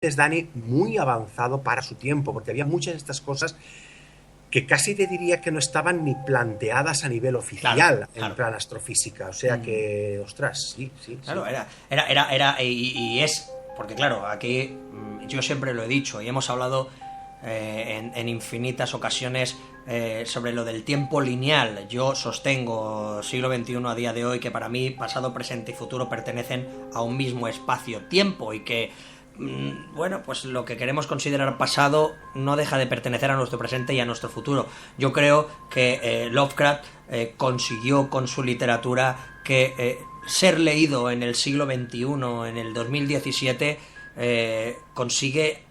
Dani, muy avanzado para su tiempo, porque había muchas de estas cosas que casi te diría que no estaban ni planteadas a nivel Claro, oficial en claro. plan astrofísica. O sea que, ostras, sí, sí, sí. Claro, y es, porque claro, aquí yo siempre lo he dicho y hemos hablado en infinitas ocasiones sobre lo del tiempo lineal. Yo sostengo siglo XXI a día de hoy que para mí pasado, presente y futuro pertenecen a un mismo espacio-tiempo y que bueno, pues lo que queremos considerar pasado no deja de pertenecer a nuestro presente y a nuestro futuro. Yo creo que Lovecraft consiguió con su literatura que ser leído en el siglo XXI, en el 2017, consigue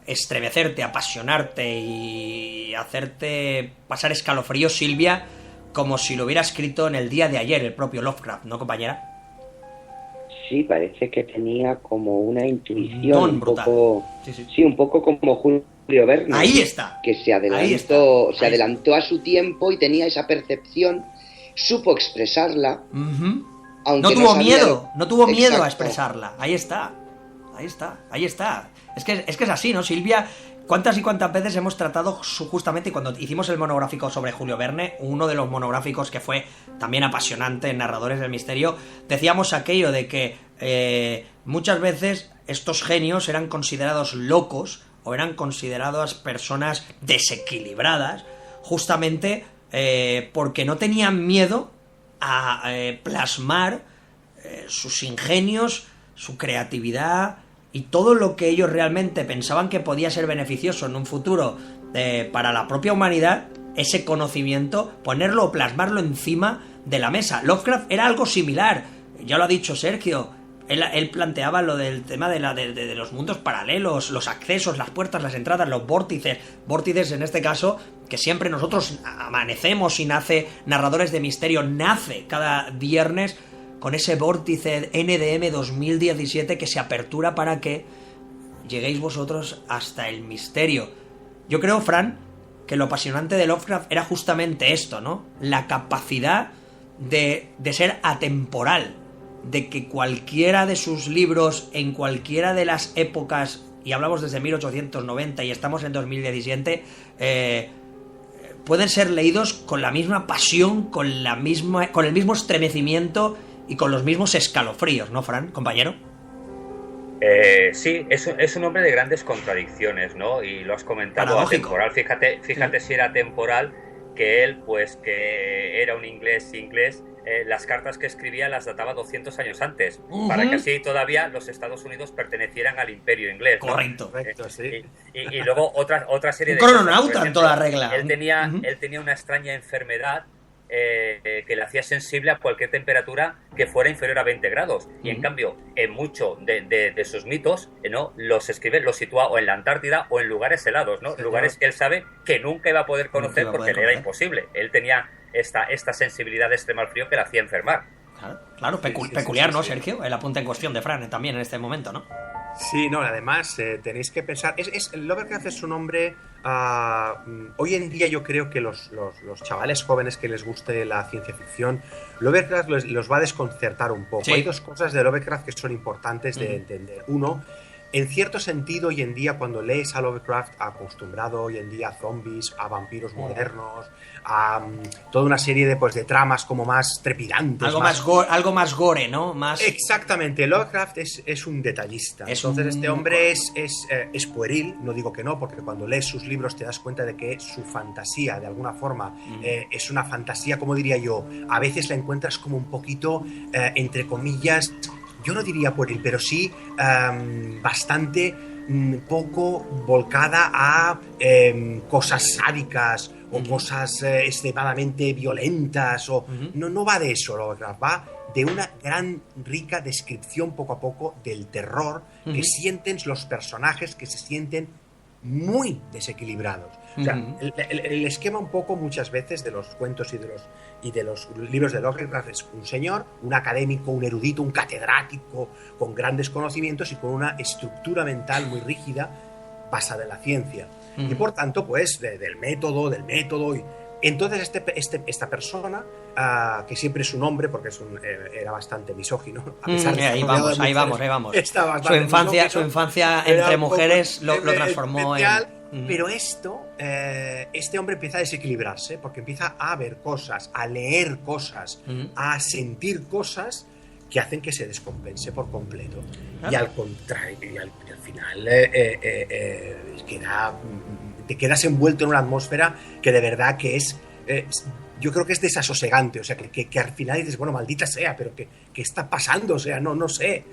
estremecerte, apasionarte y hacerte pasar escalofríos, Silvia, como si lo hubiera escrito en el día de ayer el propio Lovecraft, ¿no, compañera? Sí, parece que tenía como una intuición Don un brutal. poco, Sí, sí. sí, un poco como Julio Verne, Ahí está. que se Ahí está. adelantó, se Ahí está. adelantó a su tiempo y tenía esa percepción, supo expresarla, Uh-huh. aunque No tuvo sabía miedo, no tuvo miedo a Exacto. expresarla. Ahí está. Ahí está, ahí está. Es que es así, ¿no, Silvia? ¿Cuántas y cuántas veces hemos tratado justamente cuando hicimos el monográfico sobre Julio Verne, uno de los monográficos que fue también apasionante en Narradores del Misterio, decíamos aquello de que muchas veces estos genios eran considerados locos o eran consideradas personas desequilibradas justamente porque no tenían miedo a plasmar sus ingenios, su creatividad y todo lo que ellos realmente pensaban que podía ser beneficioso en un futuro para la propia humanidad, ese conocimiento, ponerlo o plasmarlo encima de la mesa. Lovecraft era algo similar, ya lo ha dicho Sergio. Él planteaba lo del tema de los mundos paralelos, los accesos, las puertas, las entradas, los vórtices en este caso, que siempre nosotros amanecemos y nace Narradores de Misterio, nace cada viernes con ese vórtice NDM 2017 que se apertura para que lleguéis vosotros hasta el misterio. Yo creo, Fran, que lo apasionante de Lovecraft era justamente esto, ¿no? La capacidad de ser atemporal, de que cualquiera de sus libros, en cualquiera de las épocas, y hablamos desde 1890 y estamos en 2017, pueden ser leídos con la misma pasión, con el mismo estremecimiento y con los mismos escalofríos, ¿no, Fran, compañero? Sí, es un hombre de grandes contradicciones, ¿no? Y lo has comentado, Paradójico. atemporal. Fíjate Sí. si era temporal, que él, pues que era un inglés, las cartas que escribía las databa 200 años antes, para que así todavía los Estados Unidos pertenecieran al Imperio inglés, ¿no? Correcto. Correcto, sí. Y luego otra serie Un de cosas. Por crononauta en ejemplo, toda regla. Él tenía una extraña enfermedad que le hacía sensible a cualquier temperatura que fuera inferior a 20 grados. Y en cambio, en muchos de sus mitos, ¿no? Los escribe, los sitúa o en la Antártida o en lugares helados, ¿no? Señor. Lugares que él sabe que nunca iba a poder conocer porque le era imposible. Él tenía esta sensibilidad extrema al frío que le hacía enfermar. Claro, Sí, peculiar, sí, ¿no, sí. Sergio? El apunte en cuestión de Fran también en este momento, ¿no? Sí, no, además tenéis que pensar, Lovecraft es un hombre, hoy en día yo creo que los chavales jóvenes que les guste la ciencia ficción, Lovecraft los va a desconcertar un poco. Sí. Hay dos cosas de Lovecraft que son importantes de entender. Uno, en cierto sentido, hoy en día, cuando lees a Lovecraft, acostumbrado hoy en día a zombies, a vampiros modernos, a toda una serie de tramas como más trepidantes. Algo más gore, ¿no? Más... Exactamente, Lovecraft es un detallista. Entonces este hombre es pueril, no digo que no, porque cuando lees sus libros te das cuenta de que su fantasía, de alguna forma, es una fantasía, como diría yo, a veces la encuentras como un poquito, entre comillas, yo no diría pueril, pero sí bastante poco volcada a cosas sádicas o cosas extremadamente violentas o no va de eso Lovecraft, va de una gran rica descripción poco a poco del terror que sienten los personajes, que se sienten muy desequilibrados. O sea, el esquema un poco muchas veces de los cuentos y de los libros de Lovecraft es un señor, un académico, un erudito, un catedrático con grandes conocimientos y con una estructura mental muy rígida basada en la ciencia. Y por tanto, pues, del método, Entonces esta persona, que siempre es un hombre, porque era bastante misógino, a pesar de ahí vamos. Su infancia era entre mujeres lo transformó especial, en... Pero este hombre empieza a desequilibrarse, porque empieza a ver cosas, a leer cosas, a sentir cosas que hacen que se descompense por completo. Y al contrario, y al final te quedas envuelto en una atmósfera que de verdad que yo creo que es desasosegante, o sea, que al final dices, bueno, maldita sea, pero ¿qué está pasando? O sea, no sé.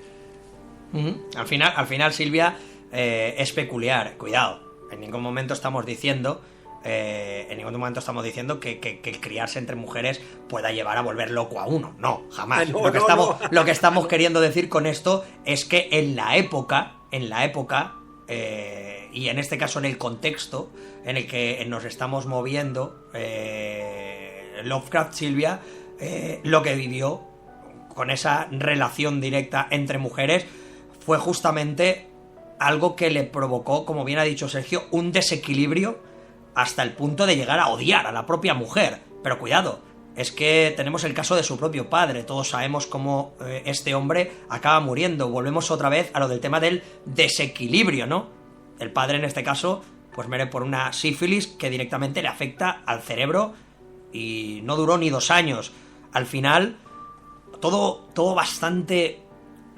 Al final, Silvia, es peculiar. Cuidado, en ningún momento estamos diciendo que el criarse entre mujeres pueda llevar a volver loco a uno. No, jamás. Lo que estamos queriendo decir con esto es que en la época, y en este caso en el contexto en el que nos estamos moviendo, Lovecraft, Silvia, lo que vivió con esa relación directa entre mujeres fue justamente algo que le provocó, como bien ha dicho Sergio, un desequilibrio hasta el punto de llegar a odiar a la propia mujer. Pero cuidado, es que tenemos el caso de su propio padre. Todos sabemos cómo este hombre acaba muriendo. Volvemos otra vez a lo del tema del desequilibrio, ¿no? El padre, en este caso, pues muere por una sífilis que directamente le afecta al cerebro y no duró ni 2 años. Al final, todo bastante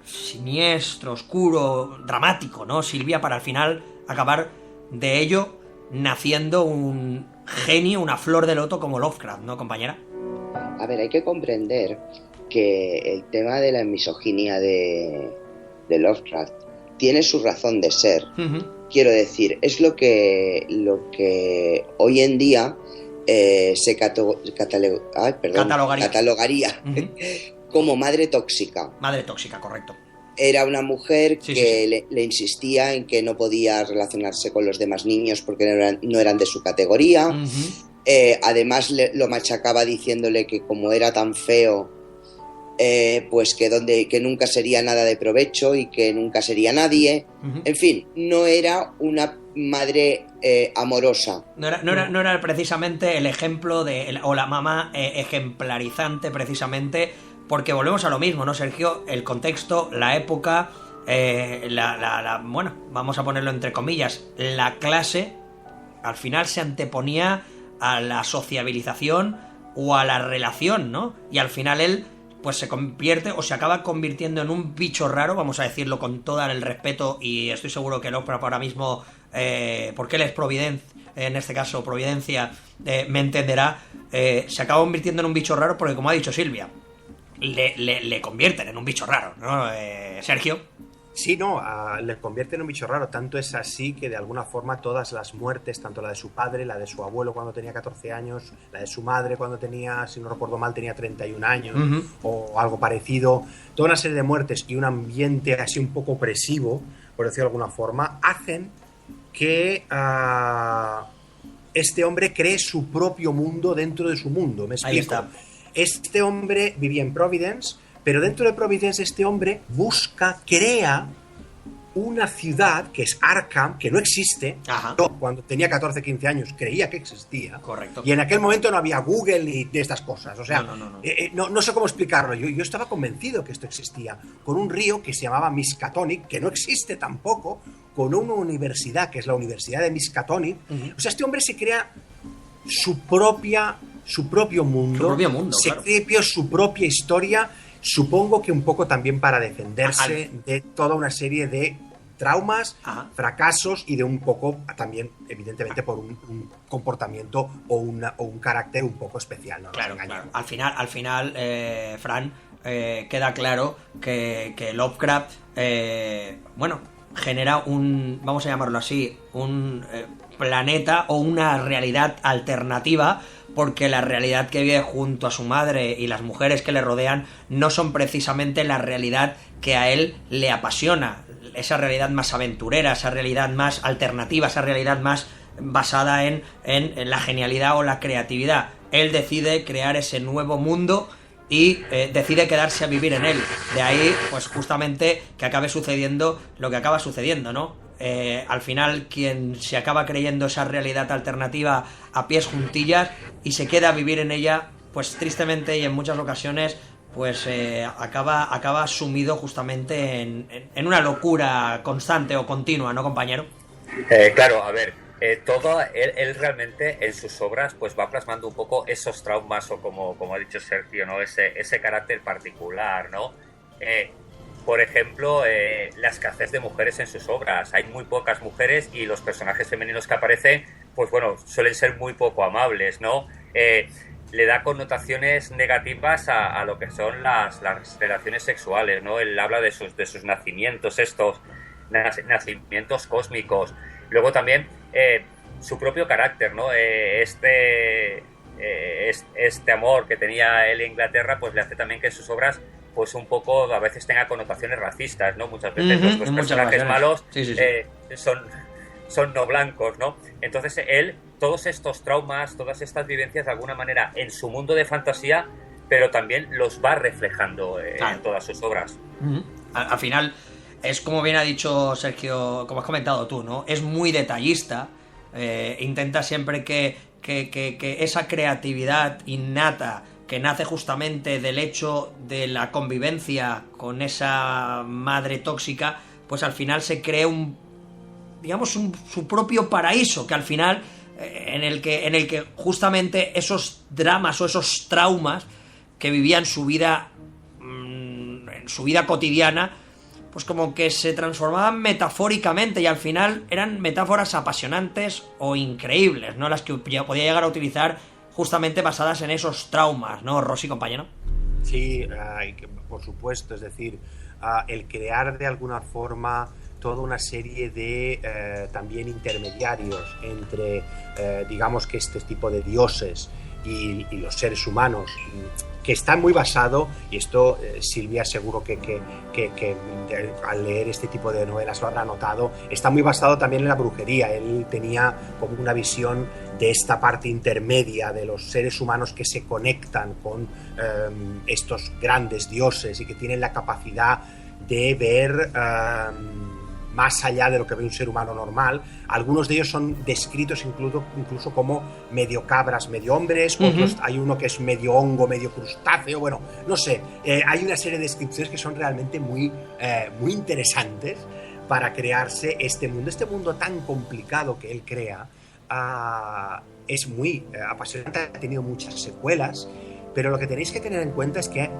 siniestro, oscuro, dramático, ¿no, Silvia? Para al final acabar de ello naciendo un genio, una flor de loto como Lovecraft, ¿no, compañera? A ver, hay que comprender que el tema de la misoginia de Lovecraft tiene su razón de ser. Quiero decir, es lo que hoy en día se catalogaría como madre tóxica. Madre tóxica, correcto. Era una mujer que le insistía en que no podía relacionarse con los demás niños porque no eran de su categoría. Además lo machacaba diciéndole que como era tan feo, pues que nunca sería nada de provecho y que nunca sería nadie. En fin, no era una madre amorosa. No era precisamente el ejemplo o la mamá ejemplarizante, precisamente, porque volvemos a lo mismo, ¿no, Sergio? El contexto, la época, bueno, vamos a ponerlo entre comillas, la clase, al final se anteponía a la sociabilización o a la relación, ¿no? Y al final él, pues se convierte o se acaba convirtiendo en un bicho raro, vamos a decirlo con todo el respeto, y estoy seguro que Lovecraft ahora mismo, porque él es Providencia, en este caso Providencia, me entenderá, se acaba convirtiendo en un bicho raro porque, como ha dicho Silvia, le convierten en un bicho raro, ¿no, Sergio? Sí, no, le convierte en un bicho raro. Tanto es así que de alguna forma todas las muertes, tanto la de su padre, la de su abuelo cuando tenía 14 años, la de su madre cuando tenía, si no recuerdo mal, tenía 31 años o algo parecido, toda una serie de muertes y un ambiente así un poco opresivo, por decirlo de alguna forma, hacen que este hombre cree su propio mundo dentro de su mundo. Me explico. Ahí está. Este hombre vivía en Providence, pero dentro de Providence este hombre crea una ciudad que es Arkham, que no existe. Yo, cuando tenía 14, 15 años, creía que existía. Correcto. Y en aquel momento no había Google ni de estas cosas. O sea, no sé cómo explicarlo. Yo estaba convencido que esto existía. Con un río que se llamaba Miskatonic, que no existe tampoco, con una universidad, que es la Universidad de Miskatonic. O sea, este hombre se crea su propio mundo. Se crea su propia historia. Supongo que un poco también para defenderse de toda una serie de traumas, fracasos y de un poco también, evidentemente, por un comportamiento o un carácter un poco especial, ¿no? Claro. Al final, Fran, queda claro que Lovecraft, genera vamos a llamarlo así, un planeta o una realidad alternativa, porque la realidad que vive junto a su madre y las mujeres que le rodean no son precisamente la realidad que a él le apasiona, esa realidad más aventurera, esa realidad más alternativa, esa realidad más basada en la genialidad o la creatividad. Él decide crear ese nuevo mundo y decide quedarse a vivir en él. De ahí, pues justamente, que acabe sucediendo lo que acaba sucediendo, ¿no? al final quien se acaba creyendo esa realidad alternativa a pies juntillas y se queda a vivir en ella, pues tristemente y en muchas ocasiones pues acaba sumido justamente en una locura constante o continua, ¿no, compañero? Claro, a ver, él realmente en sus obras pues va plasmando un poco esos traumas o como ha dicho Sergio, ¿no? Ese carácter particular, ¿no? Por ejemplo, la escasez de mujeres en sus obras. Hay muy pocas mujeres y los personajes femeninos que aparecen, pues bueno, suelen ser muy poco amables, ¿no? Le da connotaciones negativas a lo que son las relaciones sexuales, ¿no? Él habla de sus nacimientos, estos nacimientos cósmicos. Luego también su propio carácter, ¿no? Este amor que tenía él en Inglaterra, pues le hace también que sus obras pues un poco a veces tenga connotaciones racistas, ¿no? Muchas veces los personajes malos son no blancos, ¿no? Entonces él, todos estos traumas, todas estas vivencias de alguna manera en su mundo de fantasía, pero también los va reflejando en todas sus obras. Al final es como bien ha dicho Sergio, como has comentado tú, ¿no? Es muy detallista, intenta siempre que esa creatividad innata que nace justamente del hecho de la convivencia con esa madre tóxica, pues al final se cree su propio paraíso, que al final en el que justamente esos dramas o esos traumas que vivía en su vida cotidiana, pues como que se transformaban metafóricamente y al final eran metáforas apasionantes o increíbles, ¿no? Las que podía llegar a utilizar justamente basadas en esos traumas, ¿no, Rosy, compañero? Sí, por supuesto, es decir, el crear de alguna forma toda una serie de también intermediarios entre, digamos que este tipo de dioses y los seres humanos, que está muy basado, y esto Silvia seguro que al leer este tipo de novelas lo habrá notado, está muy basado también en la brujería. Él tenía como una visión de esta parte intermedia de los seres humanos que se conectan con estos grandes dioses y que tienen la capacidad de ver más allá de lo que ve un ser humano normal. Algunos de ellos son descritos incluso como medio cabras, medio hombres, otros hay uno que es medio hongo, medio crustáceo, bueno, no sé, hay una serie de descripciones que son realmente muy interesantes para crearse este mundo tan complicado que él crea. Es muy apasionante, ha tenido muchas secuelas, pero lo que tenéis que tener en cuenta es que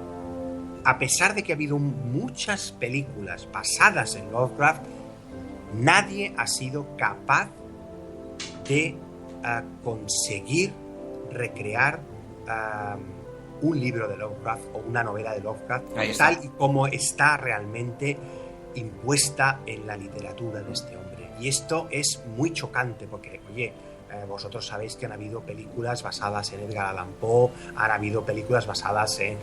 a pesar de que ha habido muchas películas basadas en Lovecraft, nadie ha sido capaz de conseguir recrear un libro de Lovecraft o una novela de Lovecraft tal y como está realmente impuesta en la literatura de este hombre. Y esto es muy chocante porque, oye, vosotros sabéis que han habido películas basadas en Edgar Allan Poe, han habido películas basadas en,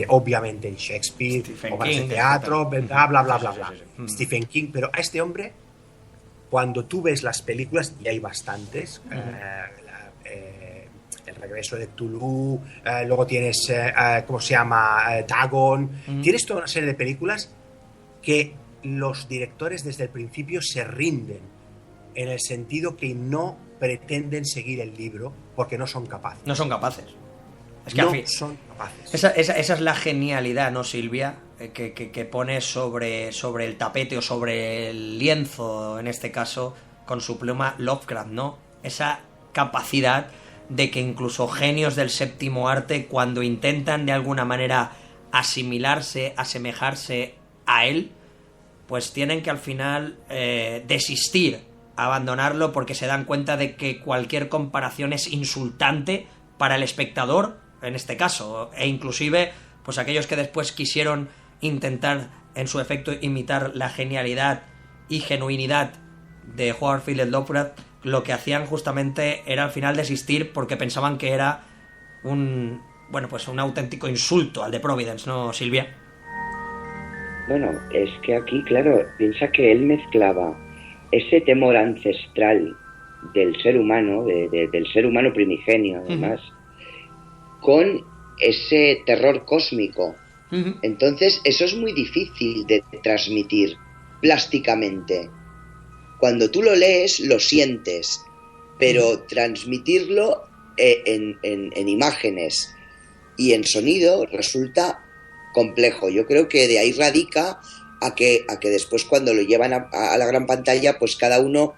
obviamente, en Shakespeare, obras de teatro, bla, bla, bla, bla, bla. Stephen King, pero a este hombre, cuando tú ves las películas, y hay bastantes, El regreso de Cthulhu, luego tienes, ¿cómo se llama? Dagon, tienes toda una serie de películas que los directores desde el principio se rinden, en el sentido que no pretenden seguir el libro porque no son capaces. No son capaces. Es que no al fin, son capaces. Esa es la genialidad, ¿no, Silvia? Que pone sobre el tapete o sobre el lienzo, en este caso, con su pluma Lovecraft, ¿no? Esa capacidad de que incluso genios del séptimo arte, cuando intentan de alguna manera asimilarse, asemejarse a él, pues tienen que al final desistir, abandonarlo, porque se dan cuenta de que cualquier comparación es insultante para el espectador, en este caso, e inclusive pues aquellos que después quisieron intentar en su efecto imitar la genialidad y genuinidad de Howard Phillips Lovecraft, lo que hacían justamente era al final desistir porque pensaban que era un auténtico insulto al de Providence, ¿no, Silvia? Bueno, es que aquí, claro, piensa que él mezclaba ese temor ancestral del ser humano, del ser humano primigenio, además, con ese terror cósmico. Entonces, eso es muy difícil de transmitir plásticamente. Cuando tú lo lees, lo sientes, pero transmitirlo en imágenes y en sonido resulta complejo. Yo creo que de ahí radica a que después cuando lo llevan a la gran pantalla, pues cada uno